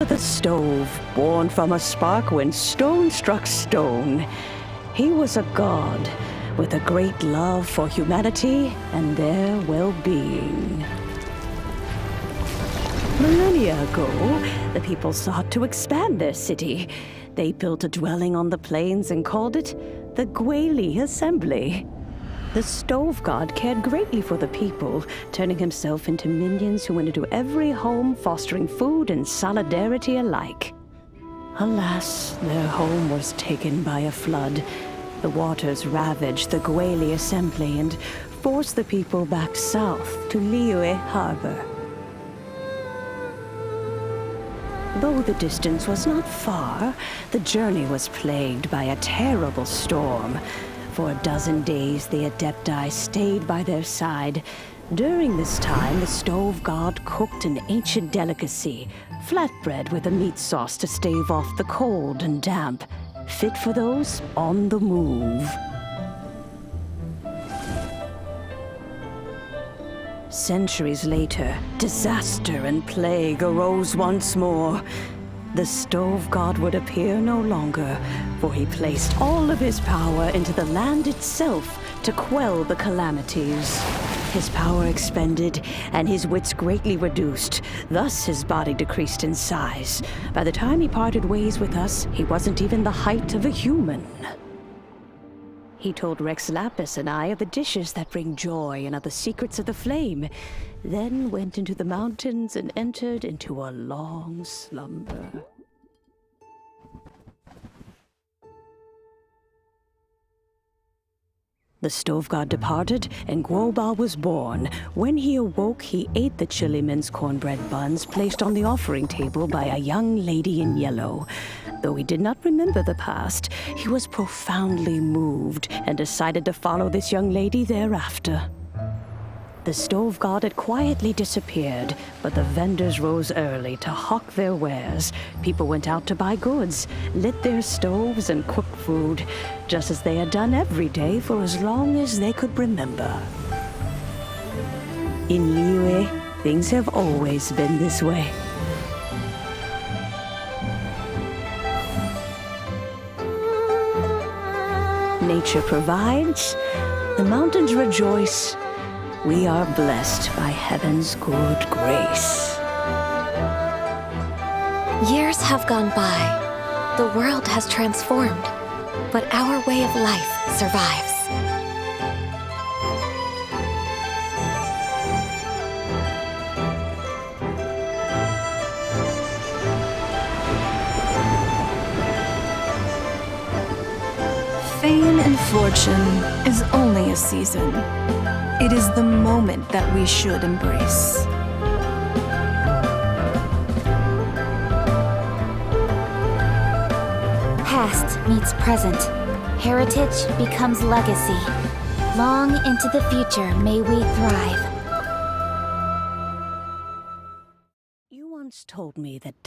The stove, born from a spark when stone struck stone. He was a god with a great love for humanity and their well-being. Millennia ago, the people sought to expand their city. They built a dwelling on the plains and called it the Gouba Assembly. The stove god cared greatly for the people, turning himself into minions who went into every home, fostering food and solidarity alike. Alas, their home was taken by a flood. The waters ravaged the Gouba Assembly and forced the people back south to Liyue Harbor. Though the distance was not far, the journey was plagued by a terrible storm. For a dozen days, the Adepti stayed by their side. During this time, the stove god cooked an ancient delicacy, flatbread with a meat sauce to stave off the cold and damp, fit for those on the move. Centuries later, disaster and plague arose once more. The stove god would appear no longer, for he placed all of his power into the land itself to quell the calamities. His power expended, and his wits greatly reduced. Thus his body decreased in size. By the time he parted ways with us, he wasn't even the height of a human. He told Rex Lapis and I of the dishes that bring joy and of the secrets of the flame, then went into the mountains and entered into a long slumber. The stove god departed, and Gouba was born. When he awoke, he ate the chiliman's cornbread buns placed on the offering table by a young lady in yellow. Though he did not remember the past, he was profoundly moved and decided to follow this young lady thereafter. The stove god had quietly disappeared, but the vendors rose early to hawk their wares. People went out to buy goods, lit their stoves, and cooked food, just as they had done every day for as long as they could remember. In Liyue, things have always been this way. Nature provides, the mountains rejoice. We are blessed by heaven's good grace. Years have gone by. The world has transformed, but our way of life survives. Fame and fortune is only a season. It is the moment that we should embrace. Past meets present. Heritage becomes legacy. Long into the future may we thrive. You once told me that